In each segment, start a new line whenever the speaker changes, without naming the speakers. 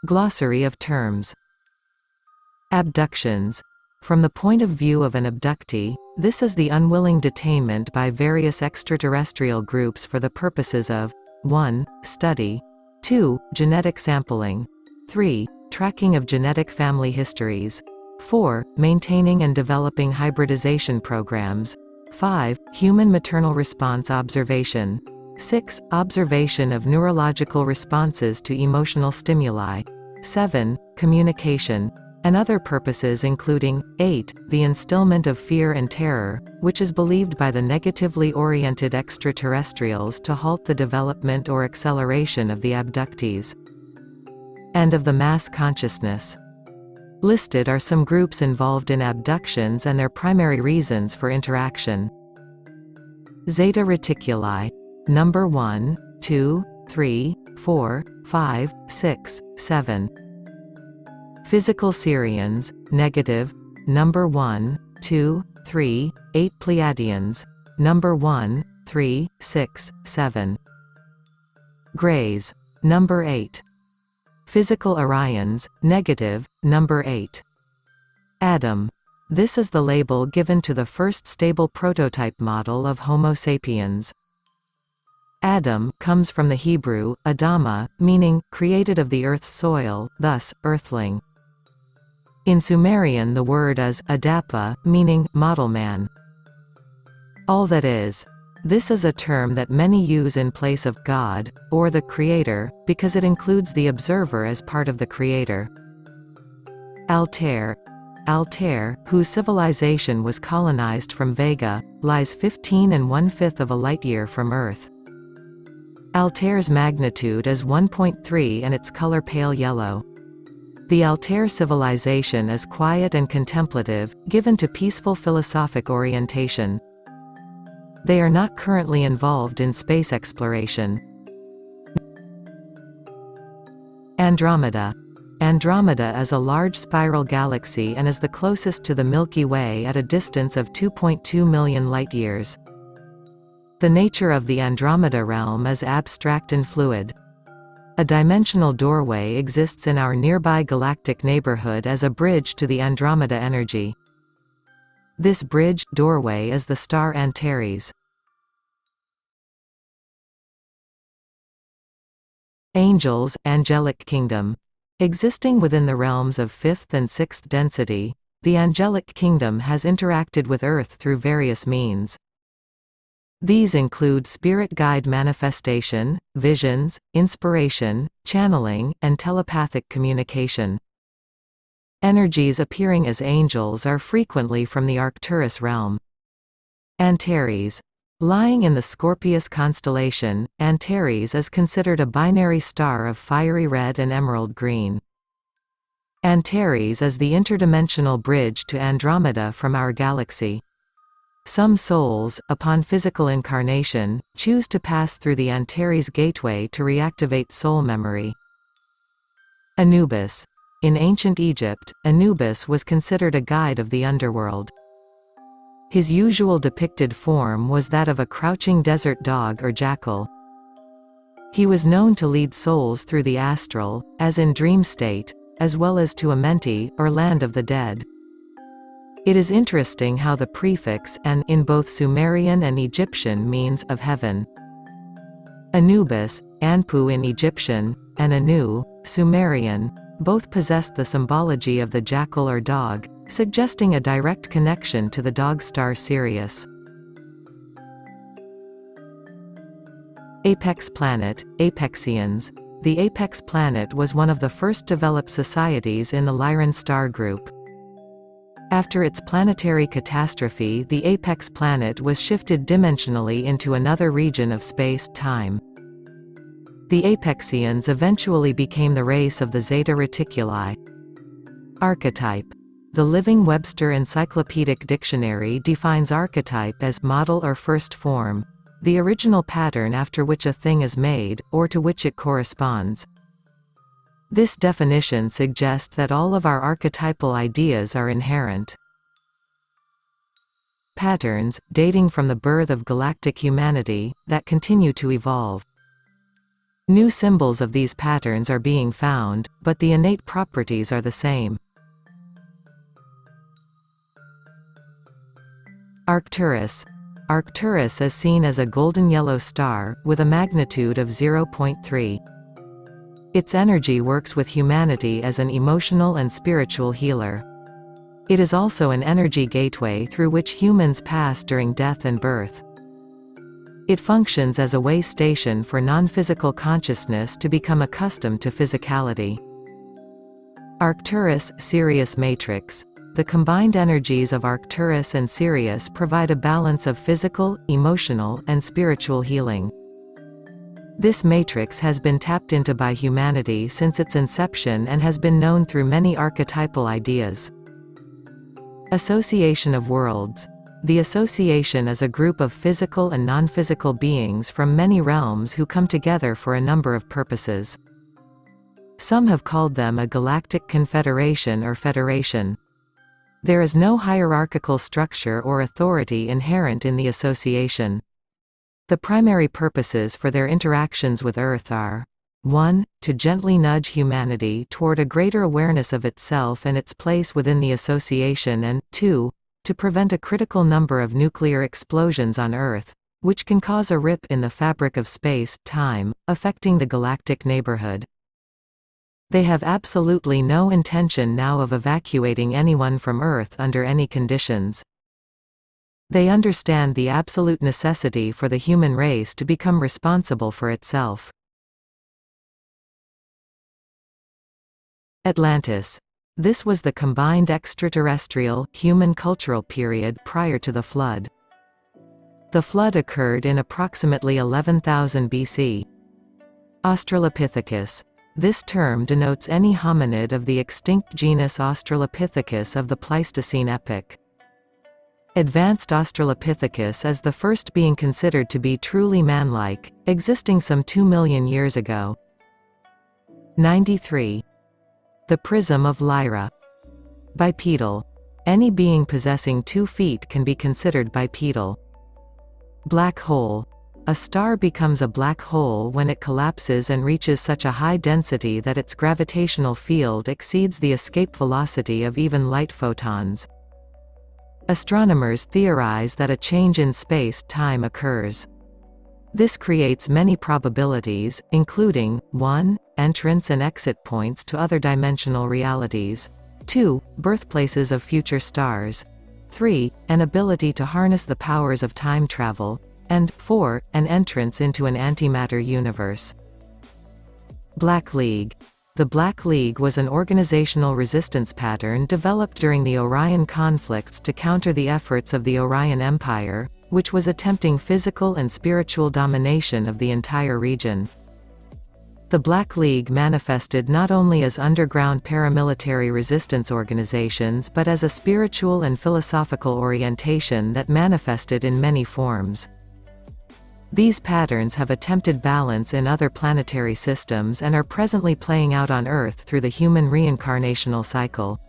Glossary of terms. Abductions. From the point of view of an abductee, this is the unwilling detainment by various extraterrestrial groups for the purposes of 1. Study. 2. Genetic sampling. 3. Tracking of genetic family histories. 4. Maintaining and developing hybridization programs. 5. Human maternal response observation. 6. Observation of neurological responses to emotional stimuli. 7. Communication. And other purposes including 8. The instillment of fear and terror, which is believed by the negatively oriented extraterrestrials to halt the development or acceleration of the abductees and of the mass consciousness. Listed are some groups involved in abductions and their primary reasons for interaction. Zeta Reticuli. Number 1, 2, 3, 4, 5, 6, 7. Physical Sirians, negative, number 1, 2, 3, 8 Pleiadians, number 1, 3, 6, 7. Greys, number 8. Physical Orions, negative, number 8. Adam. This is the label given to the first stable prototype model of Homo sapiens. Adam comes from the Hebrew, Adama, meaning, created of the earth's soil, thus, earthling. In Sumerian the word is Adapa, meaning model man. All that is. This is a term that many use in place of God, or the Creator, because it includes the observer as part of the Creator. Altair. Altair, whose civilization was colonized from Vega, lies 15 1/5 of a light-year from Earth. Altair's magnitude is 1.3 and its color pale yellow. The Altair civilization is quiet and contemplative, given to peaceful philosophic orientation. They are not currently involved in space exploration. Andromeda. Andromeda is a large spiral galaxy and is the closest to the Milky Way at a distance of 2.2 million light-years. The nature of the Andromeda realm is abstract and fluid. A dimensional doorway exists in our nearby galactic neighborhood as a bridge to the Andromeda energy. This doorway is the star Antares. Angels, angelic kingdom. Existing within the realms of 5th and 6th density, the angelic kingdom has interacted with Earth through various means. These include spirit guide manifestation, visions, inspiration, channeling, and telepathic communication. Energies appearing as angels are frequently from the Arcturus realm. Antares. Lying in the Scorpius constellation, Antares is considered a binary star of fiery red and emerald green. Antares is the interdimensional bridge to Andromeda from our galaxy. Some souls, upon physical incarnation, choose to pass through the Antares gateway to reactivate soul memory. Anubis. In ancient Egypt, Anubis was considered a guide of the underworld. His usual depicted form was that of a crouching desert dog or jackal. He was known to lead souls through the astral, as in dream state, as well as to Amenti, or land of the dead. It is interesting how the prefix an in both Sumerian and Egyptian means of heaven. Anubis, Anpu in Egyptian, and Anu, Sumerian, both possessed the symbology of the jackal or dog, suggesting a direct connection to the dog star Sirius. Apex planet, Apexians. The Apex planet was one of the first developed societies in the Lyran star group. After its planetary catastrophe, the apex planet was shifted dimensionally into another region of space-time. The Apexians eventually became the race of the Zeta Reticuli. Archetype. The Living Webster Encyclopedic Dictionary defines archetype as model or first form, the original pattern after which a thing is made, or to which it corresponds. This definition suggests that all of our archetypal ideas are inherent. Patterns, dating from the birth of galactic humanity, that continue to evolve. New symbols of these patterns are being found, but the innate properties are the same. Arcturus. Arcturus is seen as a golden yellow star, with a magnitude of 0.3. Its energy works with humanity as an emotional and spiritual healer. It is also an energy gateway through which humans pass during death and birth. It functions as a way station for non-physical consciousness to become accustomed to physicality. Arcturus-Sirius matrix. The combined energies of Arcturus and Sirius provide a balance of physical, emotional, and spiritual healing. This matrix has been tapped into by humanity since its inception and has been known through many archetypal ideas. Association of worlds. The association is a group of physical and non-physical beings from many realms who come together for a number of purposes. Some have called them a galactic confederation or federation. There is no hierarchical structure or authority inherent in the association. The primary purposes for their interactions with Earth are 1. To gently nudge humanity toward a greater awareness of itself and its place within the association, and 2. To prevent a critical number of nuclear explosions on Earth, which can cause a rip in the fabric of space-time, affecting the galactic neighborhood. They have absolutely no intention now of evacuating anyone from Earth under any conditions. They understand the absolute necessity for the human race to become responsible for itself. Atlantis. This was the combined extraterrestrial, human cultural period prior to the Flood. The Flood occurred in approximately 11,000 BC. Australopithecus. This term denotes any hominid of the extinct genus Australopithecus of the Pleistocene epoch. Advanced Australopithecus is the first being considered to be truly manlike, existing some 2 million years ago. 93. The PRISM of LYRA. Bipedal. Any being possessing 2 feet can be considered bipedal. Black hole. A star becomes a black hole when it collapses and reaches such a high density that its gravitational field exceeds the escape velocity of even light photons. Astronomers theorize that a change in space-time occurs. This creates many probabilities, including 1. Entrance and exit points to other dimensional realities. 2. Birthplaces of future stars. 3. An ability to harness the powers of time travel. And 4. An entrance into an antimatter universe. Black League. The Black League was an organizational resistance pattern developed during the Orion conflicts to counter the efforts of the Orion Empire, which was attempting physical and spiritual domination of the entire region. The Black League manifested not only as underground paramilitary resistance organizations but as a spiritual and philosophical orientation that manifested in many forms. These patterns have attempted balance in other planetary systems and are presently playing out on Earth through the human reincarnational cycle.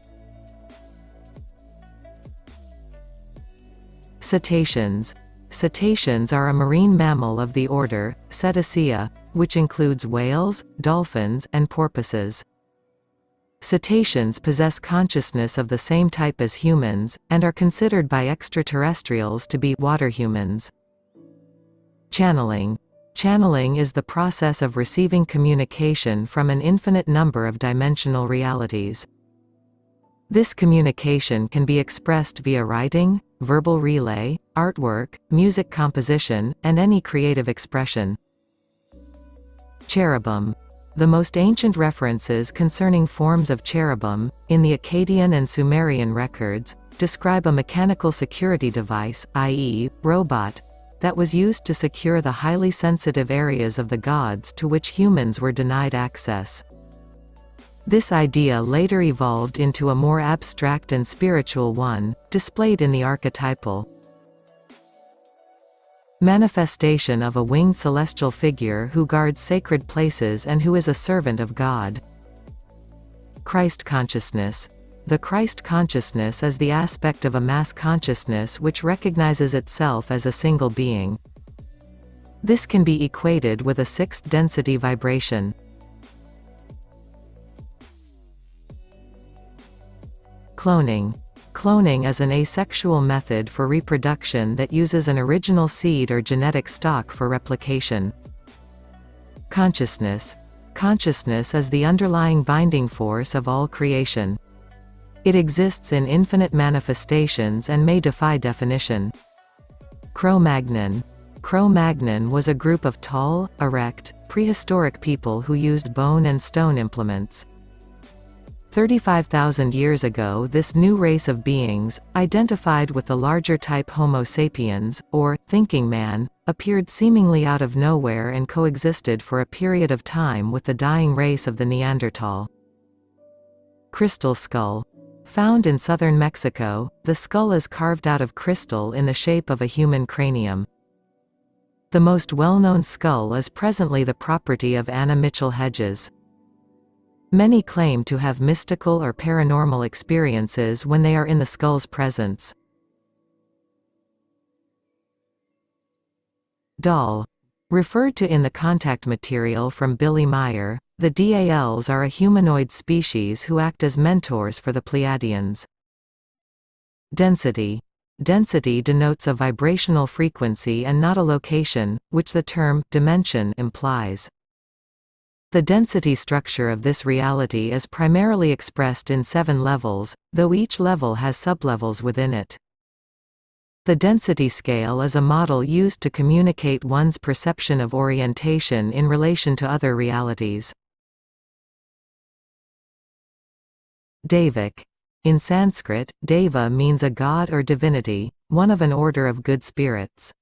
Cetaceans. Cetaceans are a marine mammal of the order Cetacea, which includes whales, dolphins, and porpoises. Cetaceans possess consciousness of the same type as humans, and are considered by extraterrestrials to be water humans. Channeling. Channeling is the process of receiving communication from an infinite number of dimensional realities. This communication can be expressed via writing, verbal relay, artwork, music composition, and any creative expression. Cherubim. The most ancient references concerning forms of cherubim, in the Akkadian and Sumerian records, describe a mechanical security device, i.e., robot, that was used to secure the highly sensitive areas of the gods to which humans were denied access. This idea later evolved into a more abstract and spiritual one, displayed in the archetypal manifestation of a winged celestial figure who guards sacred places and who is a servant of God. Christ consciousness. The Christ consciousness is the aspect of a mass consciousness which recognizes itself as a single being. This can be equated with a sixth density vibration. Cloning. Cloning is an asexual method for reproduction that uses an original seed or genetic stock for replication. Consciousness. Consciousness is the underlying binding force of all creation. It exists in infinite manifestations and may defy definition. Cro-Magnon. Cro-Magnon was a group of tall, erect, prehistoric people who used bone and stone implements. 35,000 years ago, this new race of beings, identified with the larger type Homo sapiens, or thinking man, appeared seemingly out of nowhere and coexisted for a period of time with the dying race of the Neanderthal. Crystal skull. Found in southern Mexico, the skull is carved out of crystal in the shape of a human cranium. The most well-known skull is presently the property of Anna Mitchell Hedges. Many claim to have mystical or paranormal experiences when they are in the skull's presence. Doll. Referred to in the contact material from Billy Meyer, the DALs are a humanoid species who act as mentors for the Pleiadians. Density. Density denotes a vibrational frequency and not a location, which the term dimension implies. The density structure of this reality is primarily expressed in 7 levels, though each level has sublevels within it. The density scale is a model used to communicate one's perception of orientation in relation to other realities. Devik. In Sanskrit, deva means a god or divinity, one of an order of good spirits.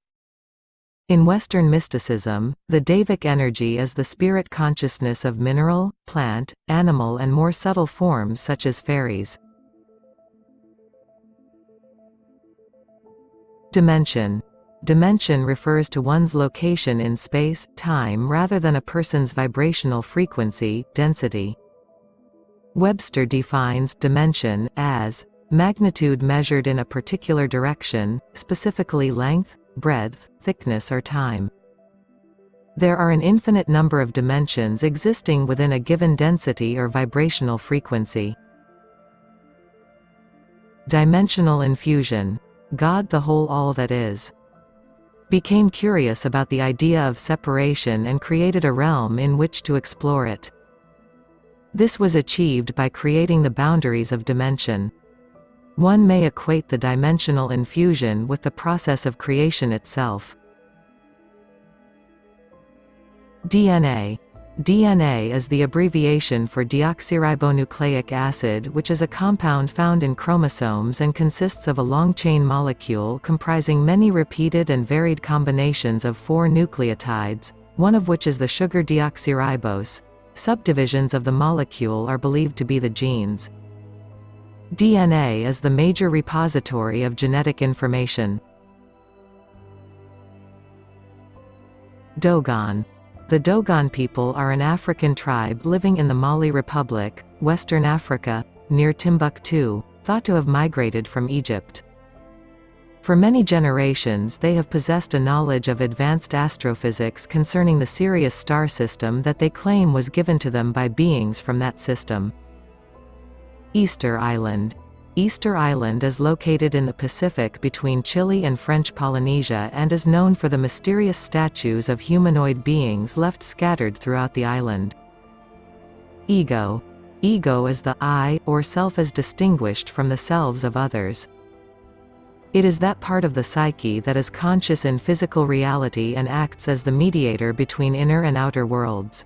In Western mysticism, the Devic energy is the spirit consciousness of mineral, plant, animal and more subtle forms such as fairies. Dimension. Dimension refers to one's location in space, time rather than a person's vibrational frequency, density. Webster defines dimension as magnitude measured in a particular direction, specifically length, breadth, thickness or time. There are an infinite number of dimensions existing within a given density or vibrational frequency. Dimensional infusion. God, the whole, all that is, became curious about the idea of separation and created a realm in which to explore it. This was achieved by creating the boundaries of dimension. One may equate the dimensional infusion with the process of creation itself. DNA. DNA is the abbreviation for deoxyribonucleic acid, which is a compound found in chromosomes and consists of a long-chain molecule comprising many repeated and varied combinations of 4 nucleotides, one of which is the sugar deoxyribose. Subdivisions of the molecule are believed to be the genes. DNA is the major repository of genetic information. Dogon. The Dogon people are an African tribe living in the Mali Republic, Western Africa, near Timbuktu, thought to have migrated from Egypt. For many generations they have possessed a knowledge of advanced astrophysics concerning the Sirius star system that they claim was given to them by beings from that system. Easter Island. Easter Island is located in the Pacific between Chile and French Polynesia and is known for the mysterious statues of humanoid beings left scattered throughout the island. Ego. Ego is the I, or self as distinguished from the selves of others. It is that part of the psyche that is conscious in physical reality and acts as the mediator between inner and outer worlds.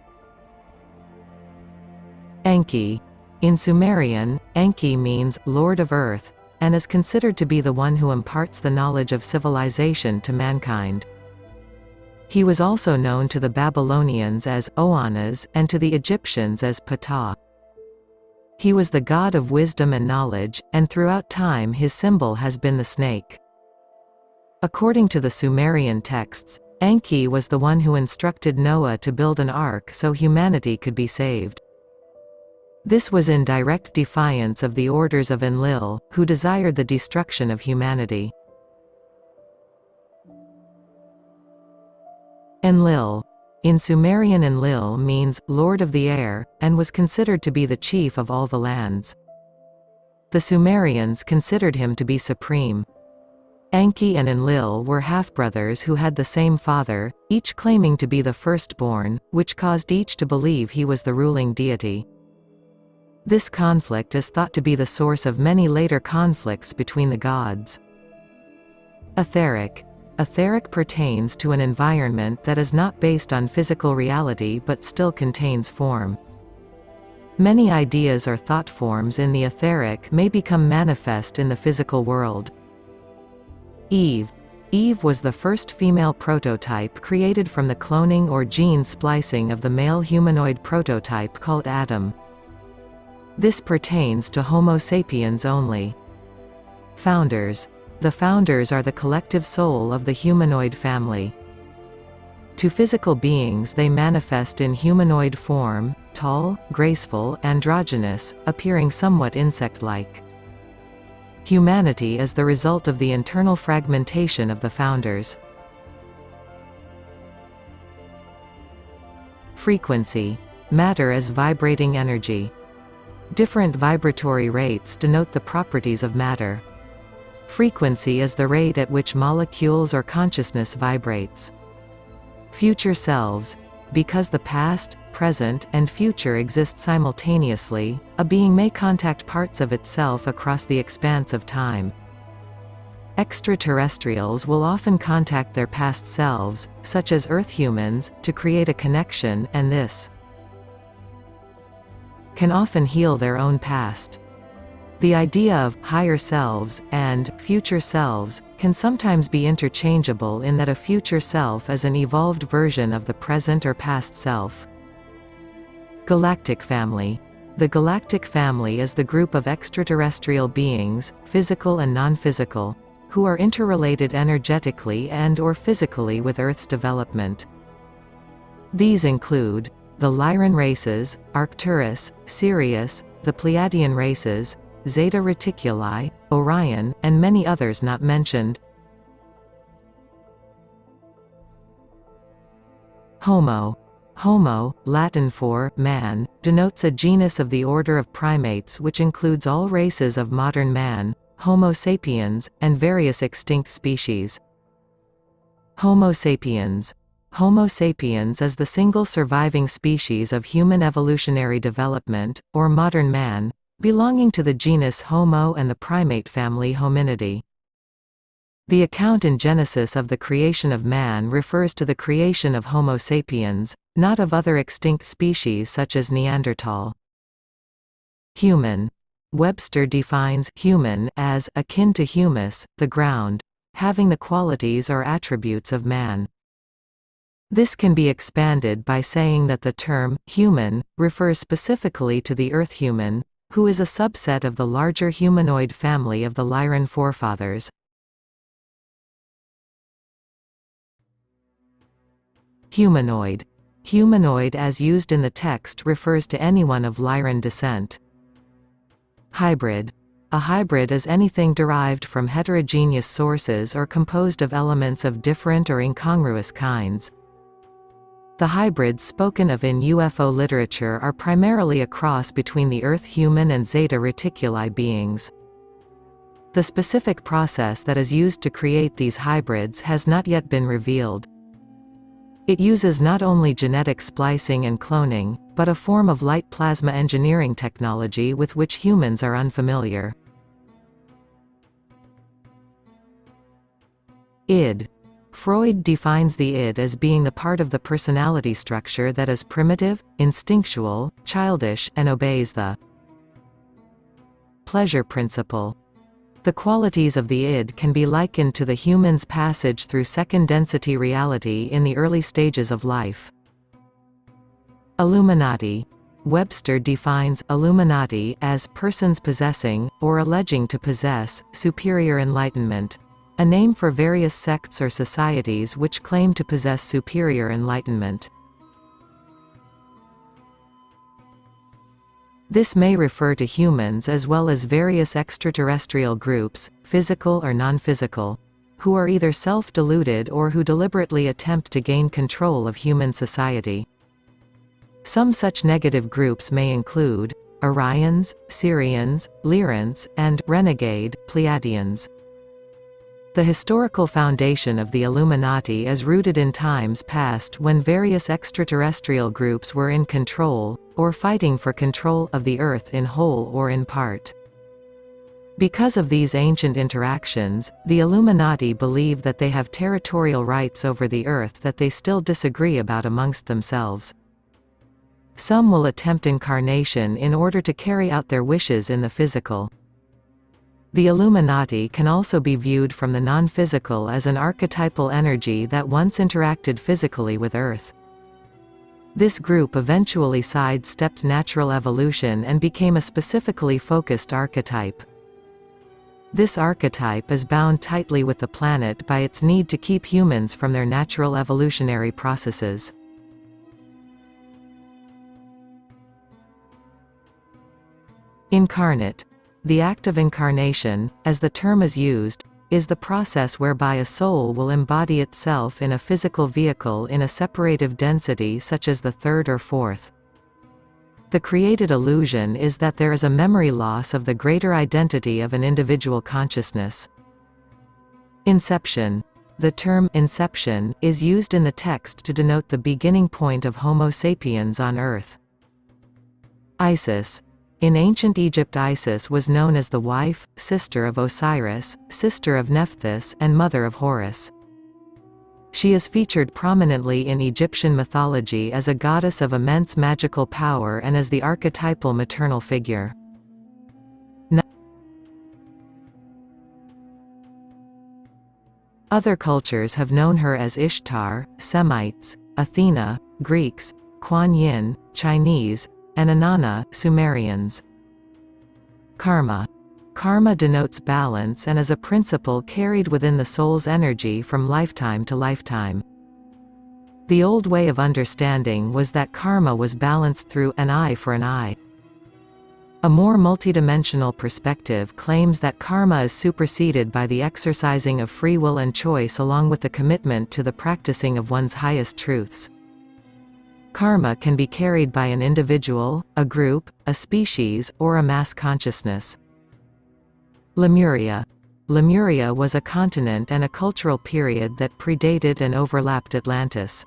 Enki. In Sumerian, Enki means Lord of Earth, and is considered to be the one who imparts the knowledge of civilization to mankind. He was also known to the Babylonians as Oannes and to the Egyptians as Ptah. He was the god of wisdom and knowledge, and throughout time his symbol has been the snake. According to the Sumerian texts, Enki was the one who instructed Noah to build an ark so humanity could be saved. This was in direct defiance of the orders of Enlil, who desired the destruction of humanity. Enlil. In Sumerian, Enlil means, Lord of the Air, and was considered to be the chief of all the lands. The Sumerians considered him to be supreme. Enki and Enlil were half-brothers who had the same father, each claiming to be the firstborn, which caused each to believe he was the ruling deity. This conflict is thought to be the source of many later conflicts between the gods. Etheric. Etheric pertains to an environment that is not based on physical reality but still contains form. Many ideas or thought forms in the etheric may become manifest in the physical world. Eve. Eve was the first female prototype created from the cloning or gene splicing of the male humanoid prototype called Adam. This pertains to Homo sapiens only. Founders. The founders are the collective soul of the humanoid family. To physical beings they manifest in humanoid form, tall, graceful, androgynous, appearing somewhat insect-like. Humanity is the result of the internal fragmentation of the founders. Frequency. Matter as vibrating energy. Different vibratory rates denote the properties of matter. Frequency is the rate at which molecules or consciousness vibrates. Future selves. Because the past, present, and future exist simultaneously, a being may contact parts of itself across the expanse of time. Extraterrestrials will often contact their past selves, such as Earth humans, to create a connection, and this can often heal their own past. The idea of higher selves and future selves can sometimes be interchangeable in that a future self is an evolved version of the present or past self. Galactic family. The galactic family is the group of extraterrestrial beings, physical and non-physical, who are interrelated energetically and/or physically with Earth's development. These include the Lyran races, Arcturus, Sirius, the Pleiadian races, Zeta Reticuli, Orion, and many others not mentioned. Homo. Homo, Latin for man, denotes a genus of the order of primates which includes all races of modern man, Homo sapiens, and various extinct species. Homo sapiens. Homo sapiens is the single surviving species of human evolutionary development, or modern man, belonging to the genus Homo and the primate family Hominidae. The account in Genesis of the creation of man refers to the creation of Homo sapiens, not of other extinct species such as Neanderthal. Human. Webster defines human as akin to humus, the ground, having the qualities or attributes of man. This can be expanded by saying that the term human refers specifically to the Earth human, who is a subset of the larger humanoid family of the Lyran forefathers. Humanoid. Humanoid as used in the text refers to anyone of Lyran descent. Hybrid. A hybrid is anything derived from heterogeneous sources or composed of elements of different or incongruous kinds. The hybrids spoken of in UFO literature are primarily a cross between the Earth human and Zeta Reticuli beings. The specific process that is used to create these hybrids has not yet been revealed. It uses not only genetic splicing and cloning, but a form of light plasma engineering technology with which humans are unfamiliar. Id. Freud defines the id as being the part of the personality structure that is primitive, instinctual, childish, and obeys the pleasure principle. The qualities of the id can be likened to the human's passage through second-density reality in the early stages of life. Illuminati. Webster defines Illuminati as persons possessing, or alleging to possess, superior enlightenment, a name for various sects or societies which claim to possess superior enlightenment. This may refer to humans as well as various extraterrestrial groups, physical or non-physical, who are either self-deluded or who deliberately attempt to gain control of human society. Some such negative groups may include Orions, Syrians, Lyrans, and renegade Pleiadians. The historical foundation of the Illuminati is rooted in times past when various extraterrestrial groups were in control, or fighting for control, of the Earth in whole or in part. Because of these ancient interactions, the Illuminati believe that they have territorial rights over the Earth that they still disagree about amongst themselves. Some will attempt incarnation in order to carry out their wishes in the physical. The Illuminati can also be viewed from the non-physical as an archetypal energy that once interacted physically with Earth. This group eventually sidestepped natural evolution and became a specifically focused archetype. This archetype is bound tightly with the planet by its need to keep humans from their natural evolutionary processes. Incarnate. The act of incarnation, as the term is used, is the process whereby a soul will embody itself in a physical vehicle in a separative density such as the third or fourth. The created illusion is that there is a memory loss of the greater identity of an individual consciousness. Inception. The term inception is used in the text to denote the beginning point of Homo sapiens on Earth. Isis. In ancient Egypt, Isis was known as the wife, sister of Osiris, sister of Nephthys, and mother of Horus. She is featured prominently in Egyptian mythology as a goddess of immense magical power and as the archetypal maternal figure. Other cultures have known her as Ishtar, Semites, Athena, Greeks, Kuan Yin, Chinese, and Inanna, Sumerians. Karma. Karma denotes balance and is a principle carried within the soul's energy from lifetime to lifetime. The old way of understanding was that karma was balanced through an eye for an eye. A more multidimensional perspective claims that karma is superseded by the exercising of free will and choice along with the commitment to the practicing of one's highest truths. Karma can be carried by an individual, a group, a species, or a mass consciousness. Lemuria. Lemuria was a continent and a cultural period that predated and overlapped Atlantis.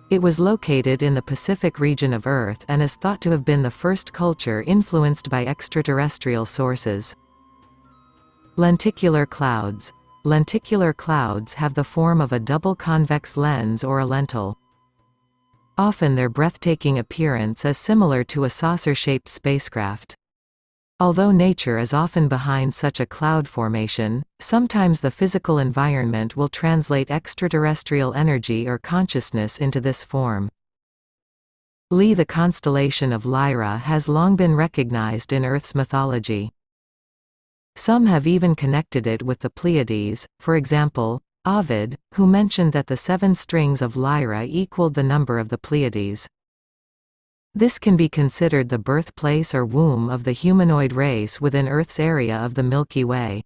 It was located in the Pacific region of Earth and is thought to have been the first culture influenced by extraterrestrial sources. Lenticular clouds. Lenticular clouds have the form of a double convex lens or a lentil. Often their breathtaking appearance is similar to a saucer-shaped spacecraft. Although nature is often behind such a cloud formation, sometimes the physical environment will translate extraterrestrial energy or consciousness into this form. The constellation of Lyra has long been recognized in Earth's mythology. Some have even connected it with the Pleiades, for example, Ovid, who mentioned that the 7 strings of Lyra equaled the number of the Pleiades. This can be considered the birthplace or womb of the humanoid race within Earth's area of the Milky Way.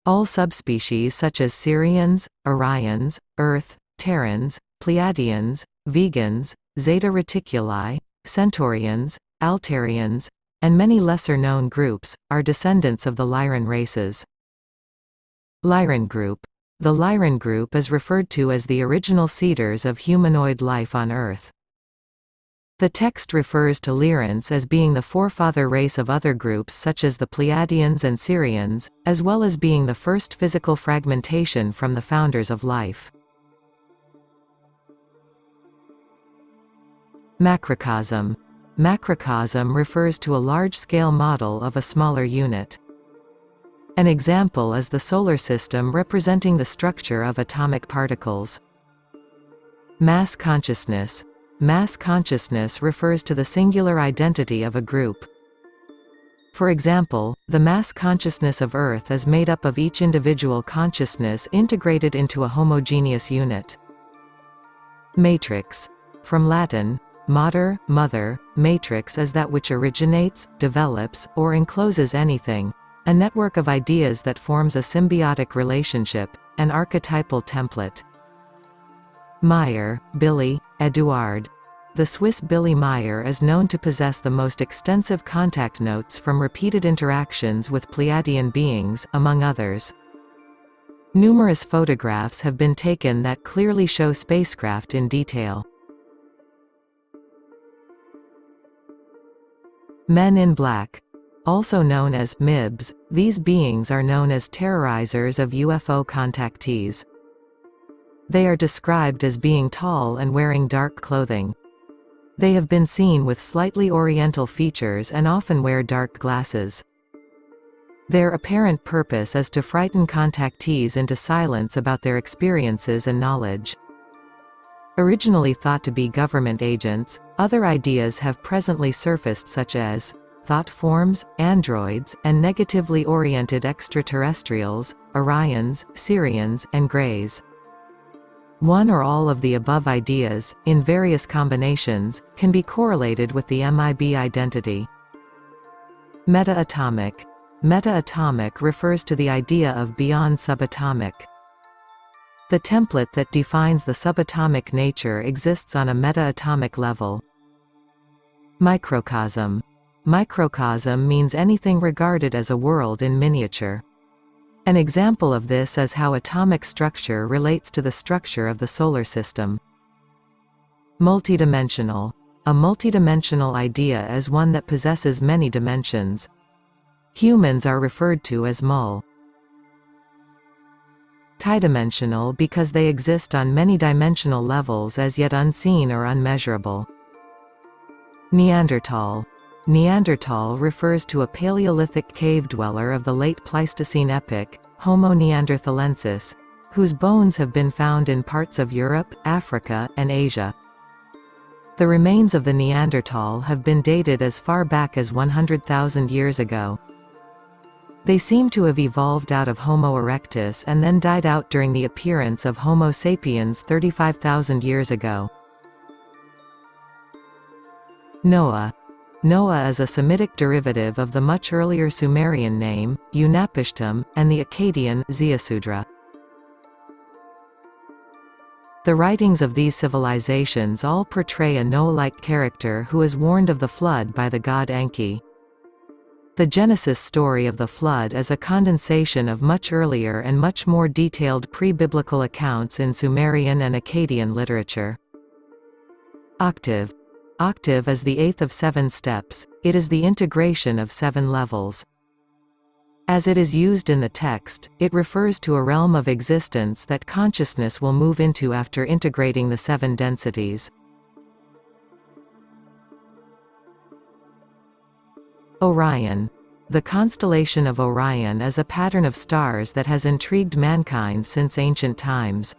All subspecies such as Syrians, Orions, Earth, Terrans, Pleiadians, Vegans, Zeta Reticuli, Centaurians, Altarians, and many lesser-known groups, are descendants of the Lyran races. Lyran group. The Lyran group is referred to as the original seeders of humanoid life on Earth. The text refers to Lyrans as being the forefather race of other groups such as the Pleiadians and Syrians, as well as being the first physical fragmentation from the founders of life. Macrocosm. Macrocosm refers to a large-scale model of a smaller unit. An example is the solar system representing the structure of atomic particles. Mass consciousness. Mass consciousness refers to the singular identity of a group. For example, the mass consciousness of Earth is made up of each individual consciousness integrated into a homogeneous unit. Matrix. From Latin, mater, mother, matrix is that which originates, develops, or encloses anything, a network of ideas that forms a symbiotic relationship, an archetypal template. Meyer, Billy, Eduard. The Swiss Billy Meyer is known to possess the most extensive contact notes from repeated interactions with Pleiadian beings, among others. Numerous photographs have been taken that clearly show spacecraft in detail. Men in Black. Also known as MIBs, these beings are known as terrorizers of UFO contactees. They are described as being tall and wearing dark clothing. They have been seen with slightly oriental features and often wear dark glasses. Their apparent purpose is to frighten contactees into silence about their experiences and knowledge. Originally thought to be government agents, other ideas have presently surfaced such as thought forms, androids, and negatively oriented extraterrestrials, Orions, Sirians, and Greys. One or all of the above ideas, in various combinations, can be correlated with the MIB identity. Meta-atomic. Meta-atomic refers to the idea of beyond subatomic. The template that defines the subatomic nature exists on a meta-atomic level. Microcosm. Microcosm means anything regarded as a world in miniature. An example of this is how atomic structure relates to the structure of the solar system. Multidimensional. A multidimensional idea is one that possesses many dimensions. Humans are referred to as mul. Tidimensional because they exist on many dimensional levels as yet unseen or unmeasurable. Neanderthal. Neanderthal refers to a Paleolithic cave dweller of the late Pleistocene epoch, Homo neanderthalensis, whose bones have been found in parts of Europe, Africa, and Asia. The remains of the Neanderthal have been dated as far back as 100,000 years ago. They seem to have evolved out of Homo erectus and then died out during the appearance of Homo sapiens 35,000 years ago. Noah. Noah is a Semitic derivative of the much earlier Sumerian name, Unapishtim, and the Akkadian, Ziusudra. The writings of these civilizations all portray a Noah-like character who is warned of the flood by the god Enki. The Genesis story of the flood is a condensation of much earlier and much more detailed pre-biblical accounts in Sumerian and Akkadian literature. Octave. Octave is the eighth of 7 steps, it is the integration of 7 levels. As it is used in the text, it refers to a realm of existence that consciousness will move into after integrating the 7 densities. Orion. The constellation of Orion is a pattern of stars that has intrigued mankind since ancient times.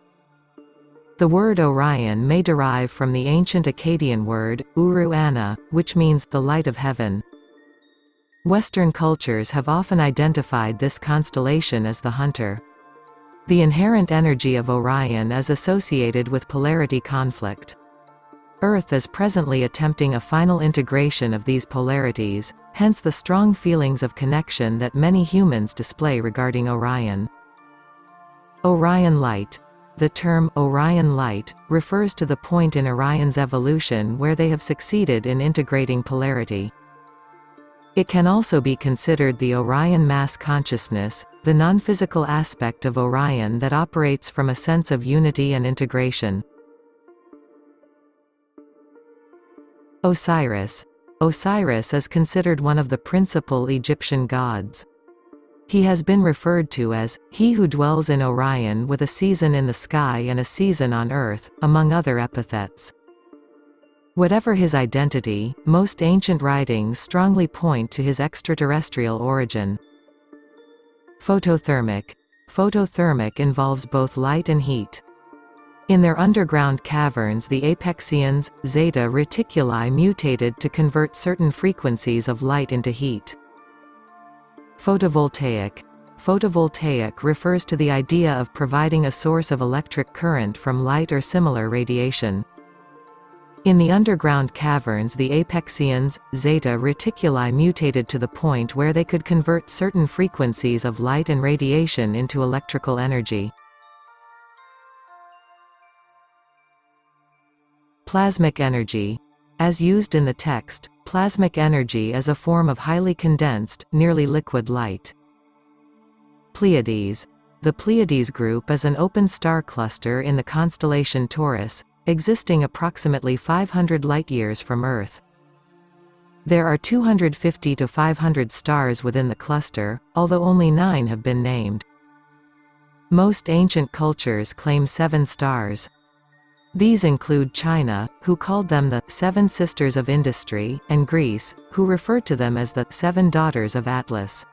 The word Orion may derive from the ancient Akkadian word, Uru-Ana, which means the light of heaven. Western cultures have often identified this constellation as the hunter. The inherent energy of Orion is associated with polarity conflict. Earth is presently attempting a final integration of these polarities, hence the strong feelings of connection that many humans display regarding Orion. Orion Light. The term, Orion Light, refers to the point in Orion's evolution where they have succeeded in integrating polarity. It can also be considered the Orion mass consciousness, the non-physical aspect of Orion that operates from a sense of unity and integration. Osiris. Osiris is considered one of the principal Egyptian gods. He has been referred to as, he who dwells in Orion with a season in the sky and a season on earth, among other epithets. Whatever his identity, most ancient writings strongly point to his extraterrestrial origin. Photothermic. Photothermic involves both light and heat. In their underground caverns the Apexians, Zeta Reticuli mutated to convert certain frequencies of light into heat. Photovoltaic. Photovoltaic refers to the idea of providing a source of electric current from light or similar radiation. In the underground caverns, the apexians, Zeta Reticuli, mutated to the point where they could convert certain frequencies of light and radiation into electrical energy. Plasmic energy. As used in the text, plasmic energy is a form of highly condensed, nearly liquid light. Pleiades. The Pleiades group is an open star cluster in the constellation Taurus, existing approximately 500 light-years from Earth. There are 250 to 500 stars within the cluster, although only 9 have been named. Most ancient cultures claim 7 stars. These include China, who called them the 7 Sisters of Industry, and Greece, who referred to them as the 7 Daughters of Atlas.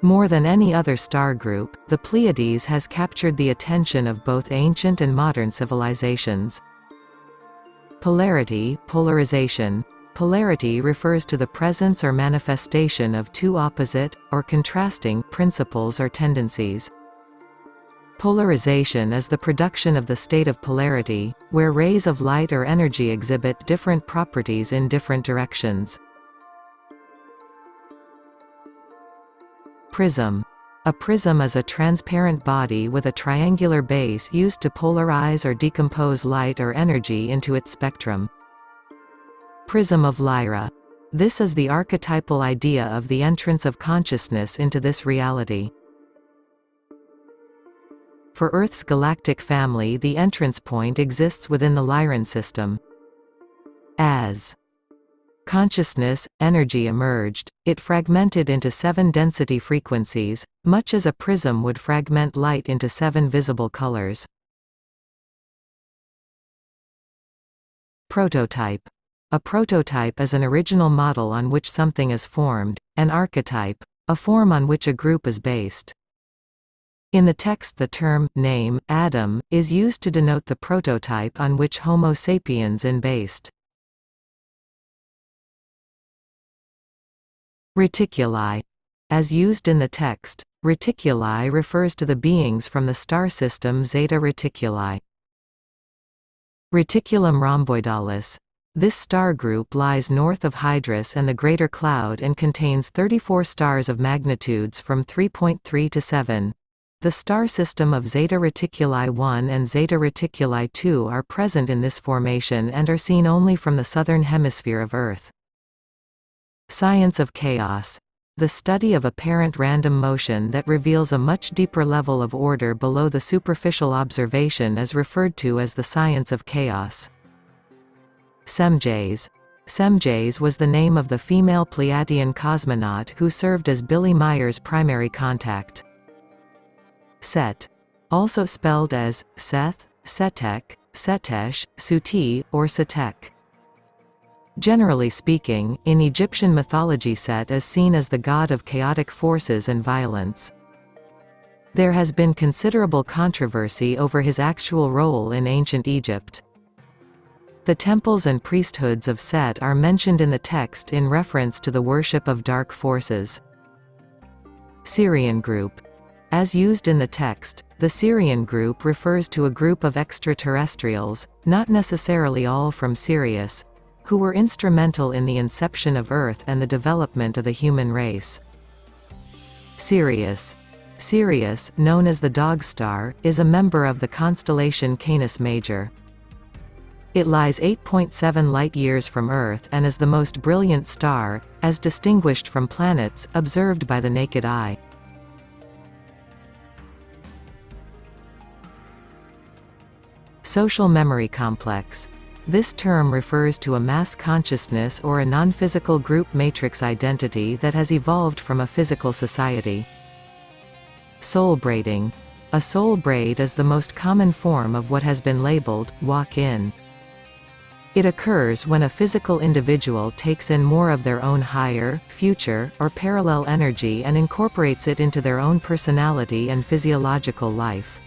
More than any other star group, the Pleiades has captured the attention of both ancient and modern civilizations. Polarity, polarization. Polarity refers to the presence or manifestation of 2 opposite, or contrasting, principles or tendencies. Polarization is the production of the state of polarity, where rays of light or energy exhibit different properties in different directions. Prism. A prism is a transparent body with a triangular base used to polarize or decompose light or energy into its spectrum. Prism of Lyra. This is the archetypal idea of the entrance of consciousness into this reality. For Earth's galactic family, the entrance point exists within the Lyran system. As consciousness, energy emerged, it fragmented into 7 density frequencies, much as a prism would fragment light into 7 visible colors. Prototype. A prototype is an original model on which something is formed, an archetype, a form on which a group is based. In the text, the term, name, Adam, is used to denote the prototype on which Homo sapiens is based. Reticuli. As used in the text, reticuli refers to the beings from the star system Zeta Reticuli. Reticulum rhomboidalis. This star group lies north of Hydrus and the Greater Cloud and contains 34 stars of magnitudes from 3.3 to 7. The star system of Zeta Reticuli 1 and Zeta Reticuli 2 are present in this formation and are seen only from the southern hemisphere of Earth. Science of chaos. The study of apparent random motion that reveals a much deeper level of order below the superficial observation is referred to as the science of chaos. Semjase. Semjase was the name of the female Pleiadian cosmonaut who served as Billy Meyer's primary contact. Set. Also spelled as Seth, Setek, Setesh, Suti, or Setek. Generally speaking, in Egyptian mythology, Set is seen as the god of chaotic forces and violence. There has been considerable controversy over his actual role in ancient Egypt. The temples and priesthoods of Set are mentioned in the text in reference to the worship of dark forces. Sirian group. As used in the text, the Sirian group refers to a group of extraterrestrials, not necessarily all from Sirius, who were instrumental in the inception of Earth and the development of the human race. Sirius. Sirius, known as the Dog Star, is a member of the constellation Canis Major. It lies 8.7 light-years from Earth and is the most brilliant star, as distinguished from planets, observed by the naked eye. Social memory complex. This term refers to a mass consciousness or a non-physical group matrix identity that has evolved from a physical society. Soul braiding. A soul braid is the most common form of what has been labeled walk-in. It occurs when a physical individual takes in more of their own higher, future, or parallel energy and incorporates it into their own personality and physiological life.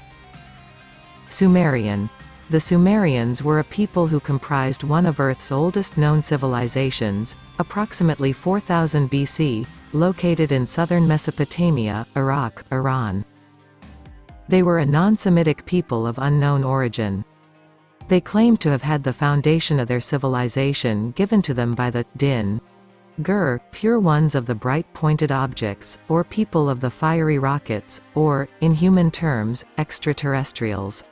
Sumerian. The Sumerians were a people who comprised one of Earth's oldest known civilizations, approximately 4000 BC, located in southern Mesopotamia, Iraq, Iran. They were a non-Semitic people of unknown origin. They claim to have had the foundation of their civilization given to them by the Din Gur, pure ones of the bright pointed objects, or people of the fiery rockets, or, in human terms, extraterrestrials.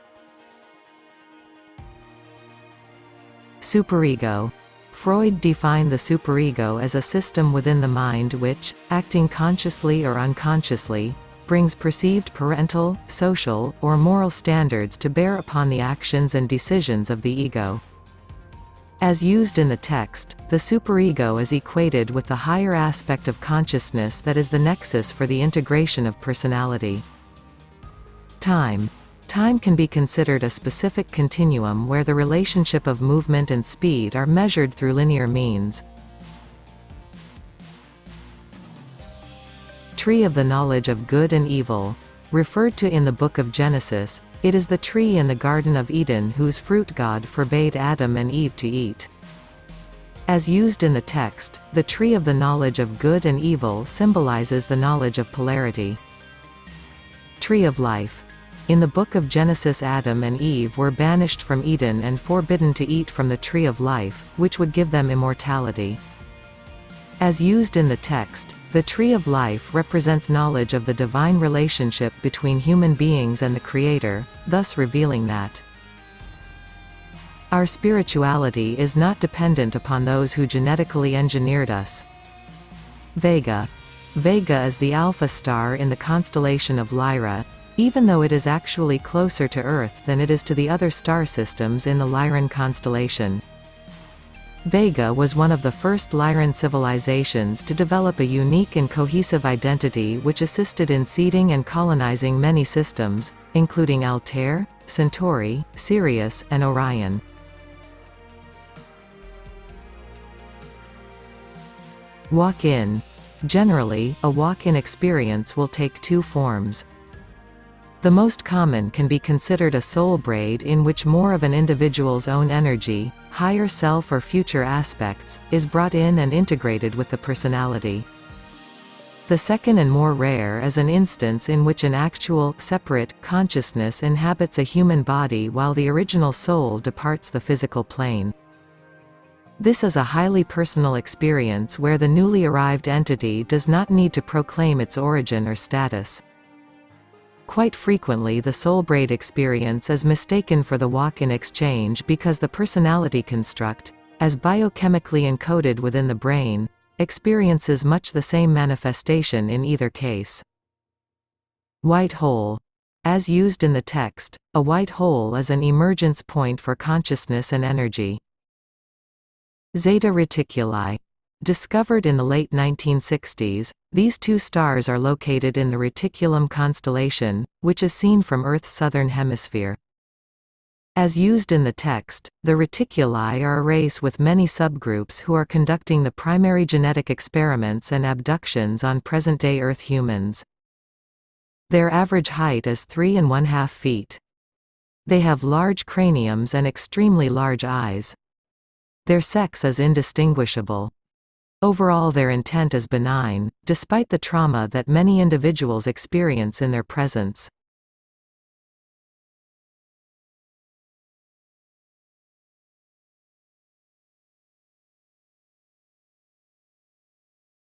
Superego. Freud defined the superego as a system within the mind which, acting consciously or unconsciously, brings perceived parental, social, or moral standards to bear upon the actions and decisions of the ego. As used in the text, the superego is equated with the higher aspect of consciousness that is the nexus for the integration of personality. Time. Time can be considered a specific continuum where the relationship of movement and speed are measured through linear means. Tree of the knowledge of good and evil. Referred to in the Book of Genesis, it is the tree in the Garden of Eden whose fruit God forbade Adam and Eve to eat. As used in the text, the tree of the knowledge of good and evil symbolizes the knowledge of polarity. Tree of life. In the Book of Genesis, Adam and Eve were banished from Eden and forbidden to eat from the tree of life, which would give them immortality. As used in the text, the tree of life represents knowledge of the divine relationship between human beings and the Creator, thus revealing that our spirituality is not dependent upon those who genetically engineered us. Vega. Vega is the alpha star in the constellation of Lyra, even though it is actually closer to Earth than it is to the other star systems in the Lyran constellation. Vega was one of the first Lyran civilizations to develop a unique and cohesive identity which assisted in seeding and colonizing many systems, including Altair, Centauri, Sirius, and Orion. Walk-in. Generally, a walk-in experience will take two forms. The most common can be considered a soul braid in which more of an individual's own energy, higher self or future aspects, is brought in and integrated with the personality. The second and more rare is an instance in which an actual, separate, consciousness inhabits a human body while the original soul departs the physical plane. This is a highly personal experience where the newly arrived entity does not need to proclaim its origin or status. Quite frequently the soul braid experience is mistaken for the walk-in exchange because the personality construct, as biochemically encoded within the brain, experiences much the same manifestation in either case. White hole. As used in the text, a white hole is an emergence point for consciousness and energy. Zeta Reticuli. Discovered in the late 1960s, these two stars are located in the Reticulum constellation, which is seen from Earth's southern hemisphere. As used in the text, the reticuli are a race with many subgroups who are conducting the primary genetic experiments and abductions on present-day Earth humans. Their average height is 3½ feet. They have large craniums and extremely large eyes. Their sex is indistinguishable. Overall their intent is benign, despite the trauma that many individuals experience in their presence.